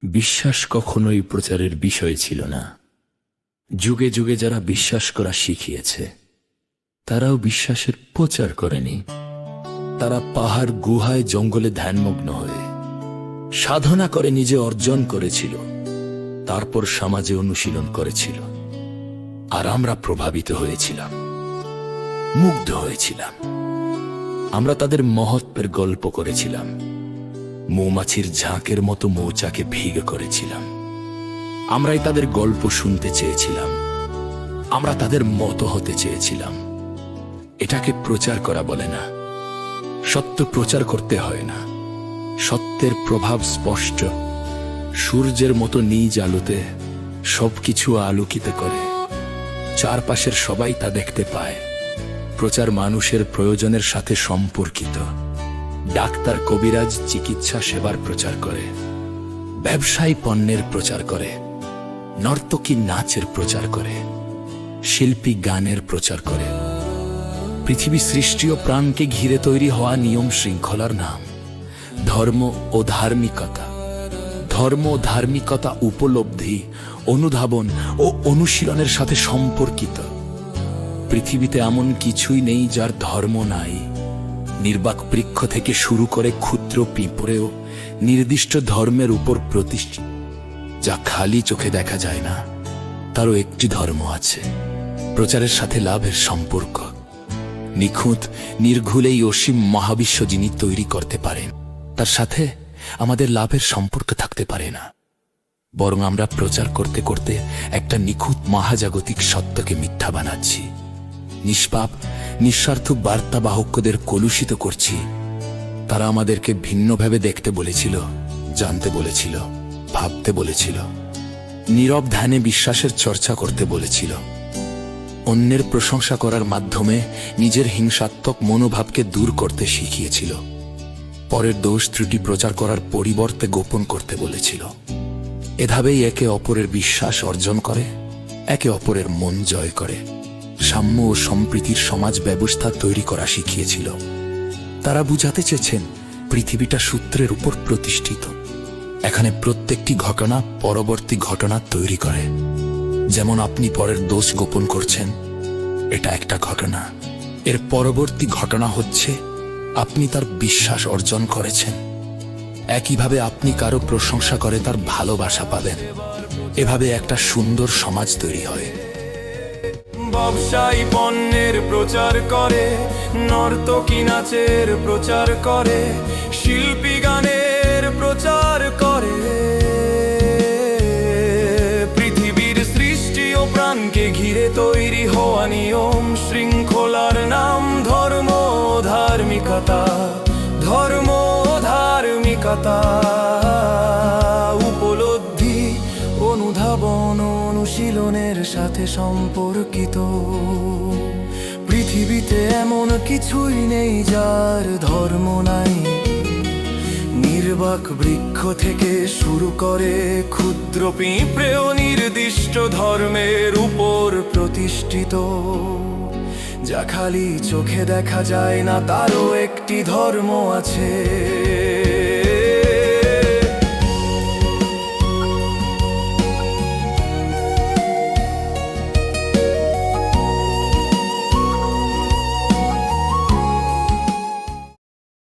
বিশ্বাস কখনোই প্রচারের বিষয় ছিল না। যুগে যুগে যারা বিশ্বাস করা শিখিয়েছে তারাও বিশ্বাসের প্রচার করেনি। তারা পাহাড় গুহায় জঙ্গলে ধ্যানমগ্ন হয়ে সাধনা করে নিজে অর্জন করেছিল, তারপর সমাজে অনুশীলন করেছিল। আর আমরা প্রভাবিত হয়েছিলাম, মুগ্ধ হয়েছিলাম। আমরা তাদের মহত্বের গল্প করেছিলাম, মৌমাছির ঝাঁকের মতো মৌচাকে ভিগে করেছিলাম। আমরাই তাদের গল্প শুনতে চেয়েছিলাম, আমরা তাদের মতো হতে চেয়েছিলাম। এটাকে প্রচার করা বলে না। সত্য প্রচার করতে হয় না, সত্যের প্রভাব স্পষ্ট। সূর্যের মতো নিজ আলোতে সবকিছু আলোকিত করে, চারপাশের সবাই তা দেখতে পায়। প্রচার মানুষের প্রয়োজনের সাথে সম্পর্কিত। ডাক্তার কবিরাজ চিকিৎসা সেবার প্রচার করে, ব্যবসায়ী পণ্যের প্রচার করে, নর্তকী নাচের প্রচার করে, শিল্পী গানের প্রচার করে। পৃথিবী সৃষ্টি ও প্রাণকে ঘিরে তৈরি হওয়া নিয়ম শৃঙ্খলার নাম ধর্ম ও ধার্মিকতা। ধর্ম ও ধার্মিকতা উপলব্ধি, অনুধাবন ও অনুশীলনের সাথে সম্পর্কিত। পৃথিবীতে এমন কিছুই নেই যার ধর্ম নাই। নির্বাক বৃক্ষ থেকে শুরু করে ক্ষুদ্র পিঁপড়েও নির্দিষ্ট ধর্মের উপর প্রতিষ্ঠিত। যা খালি চোখে দেখা যায় না, তারও একটি ধর্ম আছে। প্রচারের সাথে লাভের সম্পর্ক নিখুঁত, নির্ভুল এই অসীম মহাবিশ্ব যিনি তৈরি করতে পারেন, তার সাথে আমাদের লাভের সম্পর্ক থাকতে পারে না। বরং আমরা প্রচার করতে করতে একটা নিখুঁত মহাজাগতিক সত্যকে মিথ্যা বানাচ্ছি। নিষ্পাপ নিঃস্বার্থ বার্তাবাহকদের কলুষিত করছি। তারা আমাদেরকে ভিন্নভাবে দেখতে বলেছিল, জানতে বলেছিল, ভাবতে বলেছিল, নীরব ধ্যানে বিশ্বাসের চর্চা করতে বলেছিল। অন্যের প্রশংসা করার মাধ্যমে নিজের হিংসাত্মক মনোভাবকে দূর করতে শিখিয়েছিল। পরের দোষ ত্রুটি প্রচার করার পরিবর্তে গোপন করতে বলেছিল। এভাবেই একে অপরের বিশ্বাস অর্জন করে, একে অপরের মন জয় করে। সাম্য ও সম্প্রীতির সমাজ ব্যবস্থা তৈরি করা শিখিয়েছিল। তারা বুঝাতে চেয়েছেন পৃথিবীটা সূত্রের উপর প্রতিষ্ঠিত। এখানে প্রত্যেকটি ঘটনা পরবর্তী ঘটনা তৈরি করে। যেমন আপনি পরের দোষ গোপন করছেন, এটা একটা ঘটনা। এর পরবর্তী ঘটনা হচ্ছে আপনি তার বিশ্বাস অর্জন করেছেন। একইভাবে আপনি কারো প্রশংসা করে তার ভালোবাসা পাবেন। এভাবে একটা সুন্দর সমাজ তৈরি হয়। ব্যবসায়ী পণ্যের প্রচার করে, নর্তকী নাচের প্রচার করে, শিল্পী গানের প্রচার করে। পৃথিবীর সৃষ্টি ও প্রাণকে ঘিরে তৈরি হওয়া নিয়ম শৃঙ্খলার নাম ধর্ম ও ধার্মিকতা। ধর্ম ও ধার্মিকতা উপলব্ধি, অনুধাবন ও অনুশীলনের সাথে সম্পর্কিত। পৃথিবীতে এমন কিছুই নেই যার ধর্ম নাই। নির্বাক বৃক্ষ থেকে শুরু করে ক্ষুদ্র পিঁপড়েও নির্দিষ্ট ধর্মের উপর প্রতিষ্ঠিত। যা খালি চোখে দেখা যায় না, তারও একটি ধর্ম আছে।